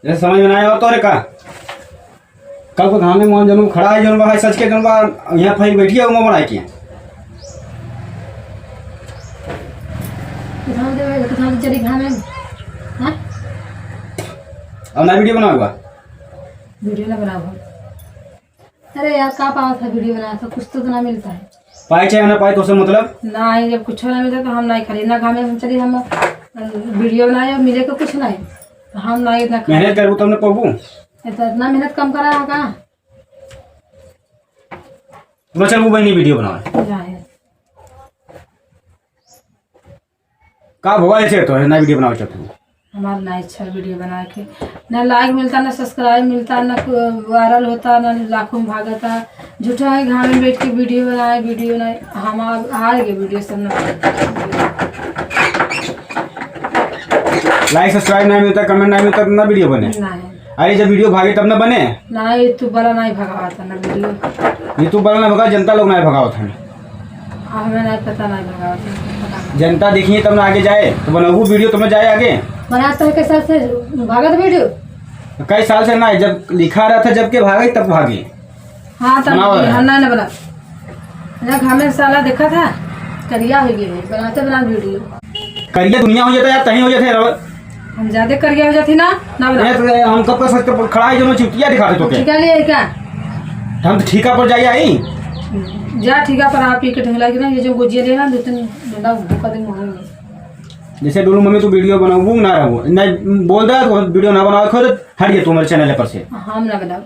ये समझ में आया हो तो रे का कल को घाम में मोहन जनू खड़ा है जनू भाई सच के जनू यहाँ फैल बैठी है वो बनाए के चली घाम में हाँ अब ना वीडियो बनाऊंगा वीडियो ना बनाओ। अरे यार का पावा था वीडियो बनाया था कुछ तो ना मिलता है पाई चाहिए ना पाई तो से मतलब नहीं जब कुछ ना मिलता तो हम नहीं खरीद ना घाम में चली हम वीडियो बनाए और मिले को कुछ नहीं तो हम नहीं इतना मेहनत करूँ तुमने पबू इतना मेहनत कम करा है कहाँ तो चल वो बनी वीडियो बनाओ का भोगा ऐसे तो है ना वीडियो बनाओ चाहते हो हमारा ना इच्छा वीडियो बना के ना लाइक मिलता ना सब्सक्राइब मिलता ना वायरल होता ना लाखों में भागता झूठा है घाम में बैठ के वीडियो बनाए वीडियो बनाए हम हार गए वीडियो सब ना लाइक सब्सक्राइब नहीं मिलता कमेंट नहीं मिलता ना वीडियो बने नहीं अरे जब वीडियो भागे तब ना बने नहीं तू बड़ा नहीं भगावा था ना वीडियो ये तू बड़ा ना भगा जनता लोग नहीं भगाओ था हमें नहीं पता नहीं भगावा था जनता देखिए तब ना आगे जाए तो बनाऊ वीडियो तुम्हें जाए आगे बनाते के साथ से भागा था वीडियो कई साल से ना जब लिखा रहा था जब के भागे तब भागे हाँ तब हम नहीं बना ना घाम में साला देखा था करिया हो गई बनाते बना वीडियो करिए दुनिया हो जाता यार तहीं हो जाते हम ज्यादा करिया हो जाती ना बना हम कब का सच खड़ा है जो चिटिया दिखाते तो ठीका लिए क्या हम तो ठीका पर जाइए आई जा ठीका पर आप पी के ढंगला के ना ये जो गुजिया लेना 2-3 डंडा भूखा दिन मांगेंगे जैसे डोलू मम्मी तू वीडियो बनाओ ना रहो नहीं बोल दे तो वीडियो ना बनाओ खुद हटिए तू मेरे चैनल पर से हम ना बनाओ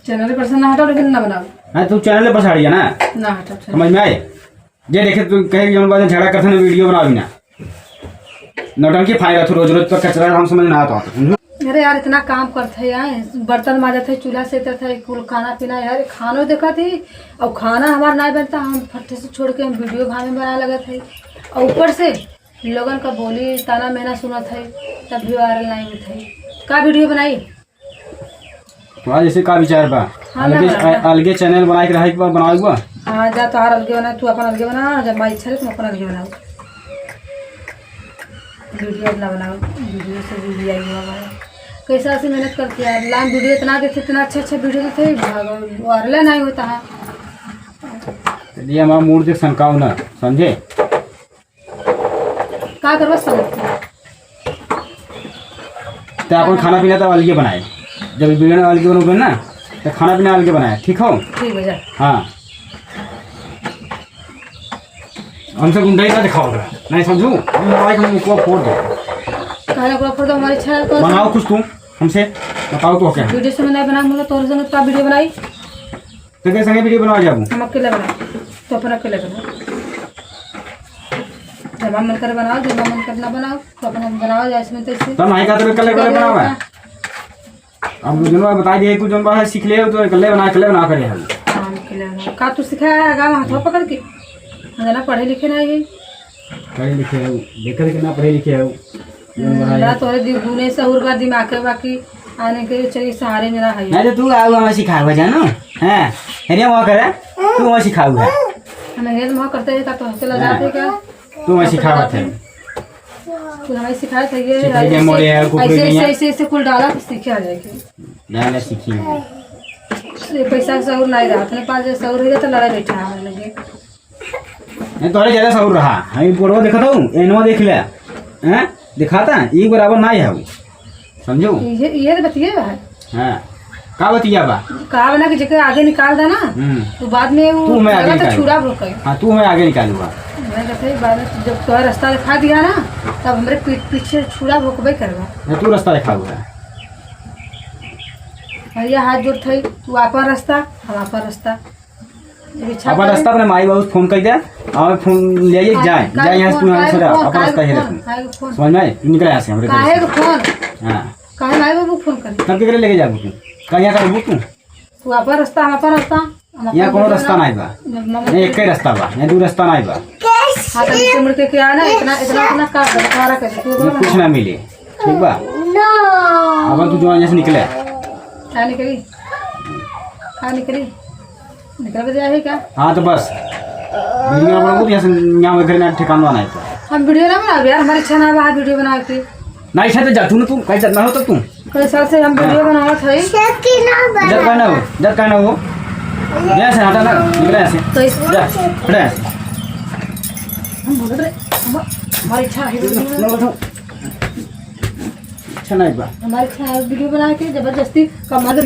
चैनल पर से ना हटाओ लेकिन ना बनाओ नहीं तू चैनल पर हटिए ना हटाओ समझ में आए जे देखे तू कहे कि बाद झगड़ा करते ना वीडियो बनाओ ना नौटंकी फायदा तू रोज रोज तो कचरा हम समझ ना आता अरे यार इतना काम करते यार बर्तन माजा थे चूल्हा से थे कुल खाना पीना यार खानो देखा थी और खाना हमारा नहीं बनता हम फट्टे से छोड़ के हम वीडियो खाने बना लगे थे और ऊपर से लोगन का बोली ताना मैना सुना थे तब भी वायरल नहीं हुई थे का वीडियो बनाई तो आज जैसे का विचार बा अलगे चैनल बना के रहे के बनाओ हाँ जा तो अलगे बना तू अपन अलगे बना जब माई इच्छा है तुम अपन अलगे बनाओ वीडियो अपना बनाओ वीडियो से वीडियो आई हुआ हमारा कैसा से मेहनत करती है यार लाइन वीडियो इतना देते इतना अच्छा वीडियो देते वायरल नहीं होता है चलिए हमारा मूड देख सनकाओ ना समझे का करवा समझ तो अपन खाना पीना तो अलगे बनाए जब वीडियो अलगे बनोगे ना तो खाना पीना अलगे बनाए ठीक हो ठीक है हाँ हमसे गुंडाई ना दिखाओगे नहीं समझू हम फोड़ दो फोड़ दो हमारी इच्छा बनाओ कुछ तुम हमसे बताओ तो क्या वीडियो से मैं नहीं बना मुझे तोरे संग का वीडियो बनाई तो कैसे संगे वीडियो बनाओ जाबू हम अकेले बनाओ तो अपन अकेले बनाओ जब मन कर बनाओ जब मन करना बनाओ तो अपन बनाओ जैसे में तैसे तब नहीं का तो कल बनाओ अब जो बता दिए तू जो बाहर सीख ले तो कल बना करे हम हां अकेले बनाओ का तू सिखाया गा हाथ पकड़ के ना पढ़े लिखे नहीं पढ़े लिखे है लेकर के ना पढ़े लिखे है ना तोरे गुने सहूर का दिमाग के बाकी आने के चली सहारे मेरा है नहीं तो तू आओ हम सिखाओगे जानो हैं हेरिया वहां करे तू वहां सिखाओगे हम ये तो करते हैं तो चला जाते क्या तू वहां सिखावत है तू हमें सिखाया था ये ऐसे कुल डाला तो सीखे आ जाएगी ना सीखी ये पैसा सहूर नहीं रहा अपने पास सहूर रही तो लड़ा बैठा हमारे लगे नहीं तो ज्यादा सहूर रहा हम फोटो देखा था एनवा देख लिया हैं दिखाता एक बराबर नहीं है वो समझो ये तो बतिया है हां का बतिया बा का बना के जगह आगे निकाल देना तो बाद में वो तू मैं आगे तो छुरा भोके हां तू मैं आगे निकालूंगा मैं कहते बाद में जब तो रास्ता दिखा दिया ना तब हमरे पीछे छुरा भोकबे करवा तू रास्ता दिखाऊंगा भैया हाथ जोड़ थे तू आपन रास्ता हम आपन रास्ता अपन रास्ता अपने माई बाबू फोन कर दे और फोन ले जाए यहाँ से तू यहाँ से अपन रास्ता है समझ में निकल यहाँ से हमरे काहे को फोन हां काहे माई बाबू फोन कर तब के लेके जाबू तू कहां करबू तू अपन रास्ता हम अपन रास्ता यहाँ कोनो रास्ता नहीं बा नहीं एक ही रास्ता बा यहाँ दो रास्ता नहीं बा हां तो मुड़ के क्या ना इतना इतना का बड़ा कर तू कुछ ना मिले ठीक बा अब तू जो यहाँ से निकले क्या निकली कहाँ निकली निकल बजा है क्या हाँ तो बस वीडियो बनाओ यहाँ से यहाँ घर ना ठिकाना नहीं तो हम वीडियो ना बनाओ यार हमारी इच्छा ना बाहर वीडियो बना के ना इच्छा तो जा तू ना, तू कहीं जाना हो तो तू कई साल से हम वीडियो बनावत हई जब कहना हो यहाँ से हटा ना, निकले यहाँ से तो इस जा हटा यहाँ से। हम बोलत रहे हमारी इच्छा है अच्छा नहीं बा हमारी इच्छा है वीडियो बना के जबरदस्ती कमा दे